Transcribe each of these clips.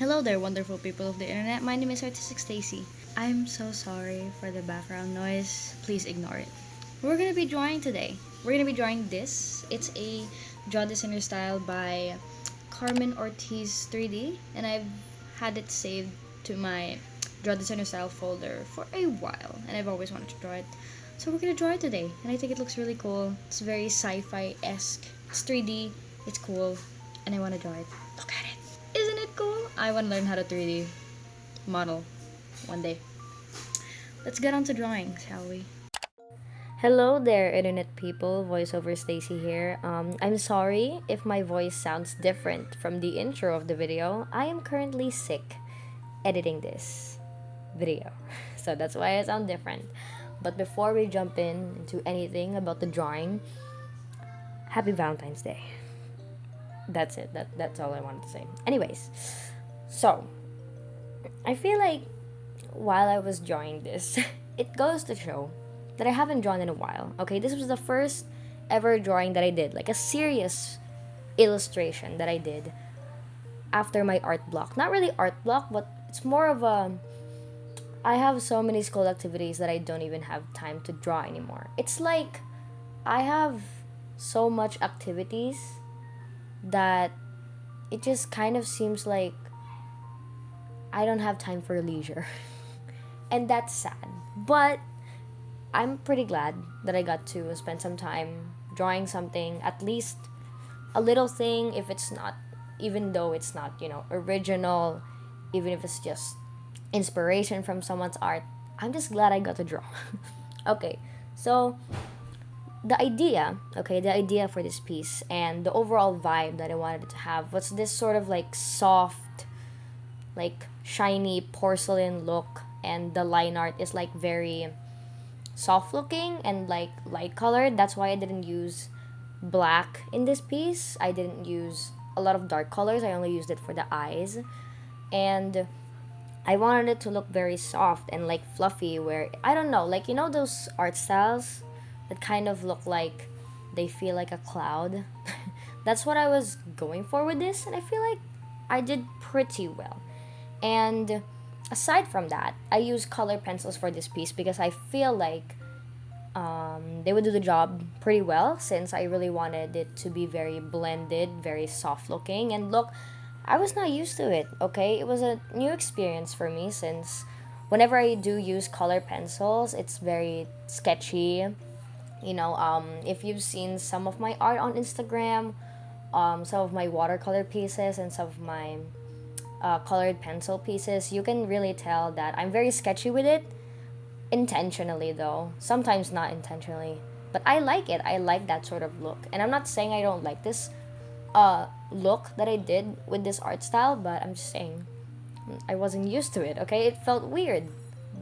Hello there, wonderful people of the internet. My name is Artistic Stacy. I'm so sorry for the background noise. Please ignore it. We're gonna be drawing today. We're gonna be drawing this. It's a draw designer style by Carmen Ortiz 3D, and I've had it saved to my draw designer style folder for a while, and I've always wanted to draw it. So we're gonna draw it today, and I think it looks really cool. It's very sci-fi-esque. It's 3D. It's cool, and I want to draw it. Look at it. Isn't it cool? I want to learn how to 3D model one day. Let's get on to drawing, shall we? Hello there, internet people. Voiceover Stacy here. I'm sorry if my voice sounds different from the intro of the video. I am currently sick editing this video, so that's why I sound different. But before we jump into anything about the drawing, happy Valentine's Day. That's it. That's all I wanted to say. Anyways, so I feel like while I was drawing this, it goes to show that I haven't drawn in a while. Okay, this was the first ever drawing that I did, like a serious illustration that I did after my art block. Not really art block, but it's more of a I have so many school activities that I don't even have time to draw anymore. It's like I have so much activities that it just kind of seems like I don't have time for leisure. And that's sad. But I'm pretty glad that I got to spend some time drawing something, at least a little thing, if it's not, even though it's not, original, even if it's just inspiration from someone's art. I'm just glad I got to draw. Okay, so the idea for this piece and the overall vibe that I wanted it to have was this sort of like soft, like shiny porcelain look, and the line art is like very soft looking and like light colored. That's why I didn't use black in this piece. I didn't use a lot of dark colors. I only used it for the eyes. And I wanted it to look very soft and like fluffy, where I don't know, like those art styles that kind of look like they feel like a cloud. That's what I was going for with this, and I feel like I did pretty well. And aside from that, I use color pencils for this piece because I feel like they would do the job pretty well, since I really wanted it to be very blended, very soft looking. And look, I was not used to it, okay? It was a new experience for me, since whenever I do use color pencils, it's very sketchy. If you've seen some of my art on Instagram, some of my watercolor pieces and some of my colored pencil pieces, you can really tell that I'm very sketchy with it. Intentionally, though. Sometimes not intentionally. But I like it. I like that sort of look. And I'm not saying I don't like this look that I did with this art style, but I'm just saying I wasn't used to it, okay? It felt weird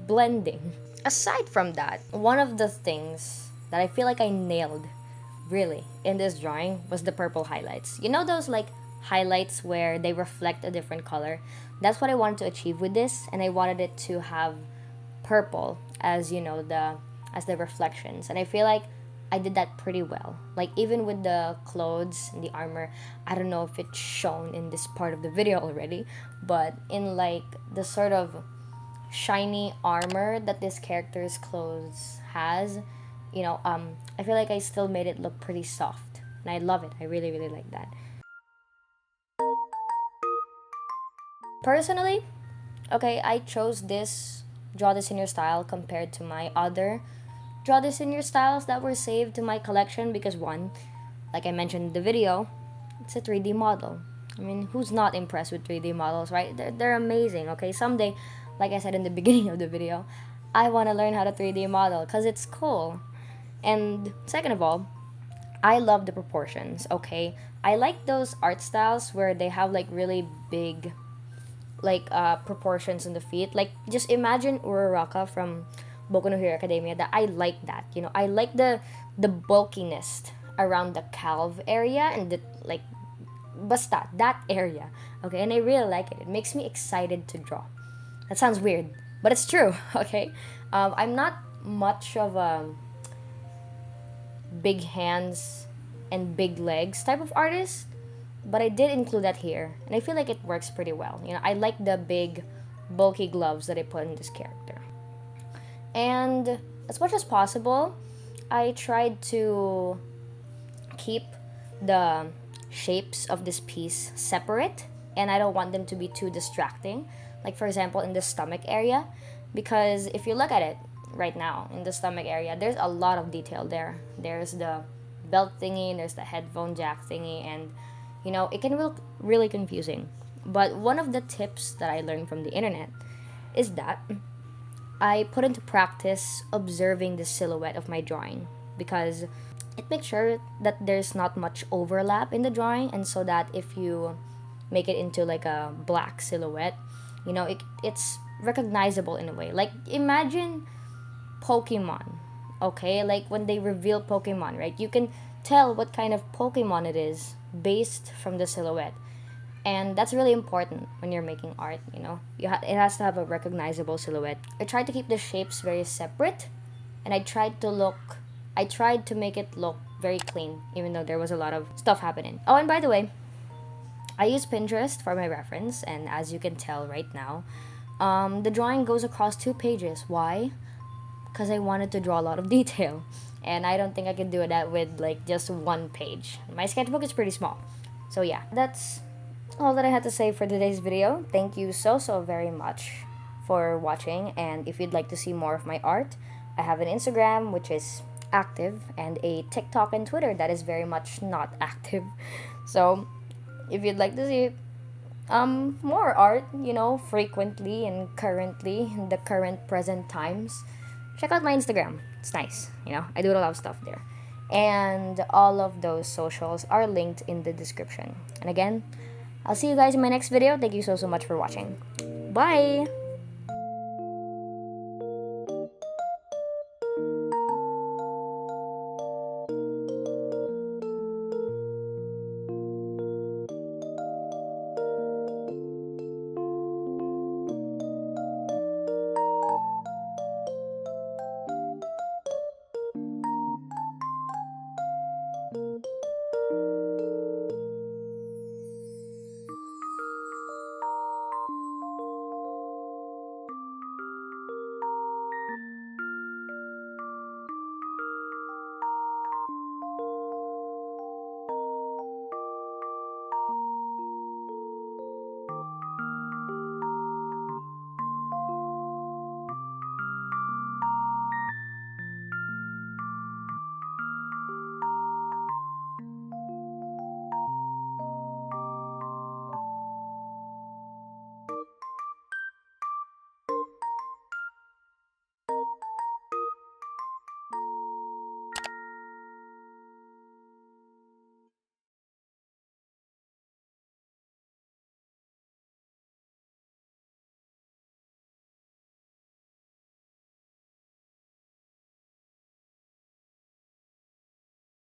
blending. Aside from that, one of the things that I feel like I nailed really in this drawing was the purple highlights. You know those like highlights where they reflect a different color? That's what I wanted to achieve with this, and I wanted it to have purple as the reflections, and I feel like I did that pretty well. Like even with the clothes and the armor, I don't know if it's shown in this part of the video already, but in like the sort of shiny armor that this character's clothes has, I feel like I still made it look pretty soft, and I love it. I really, really like that. Personally, okay, I chose this draw this in your style compared to my other draw this in your styles that were saved to my collection because, one, like I mentioned in the video, it's a 3D model. I mean, who's not impressed with 3D models, right? They're amazing, okay? Someday, like I said in the beginning of the video, I want to learn how to 3D model because it's cool. And second of all, I love the proportions, okay? I like those art styles where they have like really big proportions in the feet. Like just imagine Uraraka from Boku no Hero Academia. That I like that. I like the bulkiness around the calf area and the like basta that area. Okay, and I really like it. It makes me excited to draw. That sounds weird, but it's true. Okay, I'm not much of a big hands and big legs type of artist, but I did include that here, and I feel like it works pretty well. You know, I like the big, bulky gloves that I put in this character. And as much as possible, I tried to keep the shapes of this piece separate, and I don't want them to be too distracting. Like for example, in the stomach area, because if you look at it right now, in the stomach area, there's a lot of detail there. There's the belt thingy, there's the headphone jack thingy, and you know, it can look really confusing. But one of the tips that I learned from the internet is that I put into practice observing the silhouette of my drawing, because it makes sure that there's not much overlap in the drawing, and so that if you make it into like a black silhouette, you know, it's recognizable in a way. Like imagine Pokemon, okay? Like when they reveal Pokemon, right? You can tell what kind of Pokemon it is based from the silhouette. And that's really important when you're making art, you know? It has to have a recognizable silhouette. I tried to keep the shapes very separate, and I tried to make it look very clean, even though there was a lot of stuff happening. Oh, and by the way, I use Pinterest for my reference, and as you can tell right now, the drawing goes across 2 pages. Why? Because I wanted to draw a lot of detail, and I don't think I can do that with like just 1 page. My sketchbook is pretty small. So yeah, that's all that I had to say for today's video. Thank you so very much for watching, and if you'd like to see more of my art, I have an Instagram which is active, and a TikTok and Twitter that is very much not active. So if you'd like to see more art, you know, frequently and currently in the current present times, check out my Instagram. It's nice, you know, I do a lot of stuff there, and all of those socials are linked in the description. And again, I'll see you guys in my next video. Thank you so much for watching. Bye.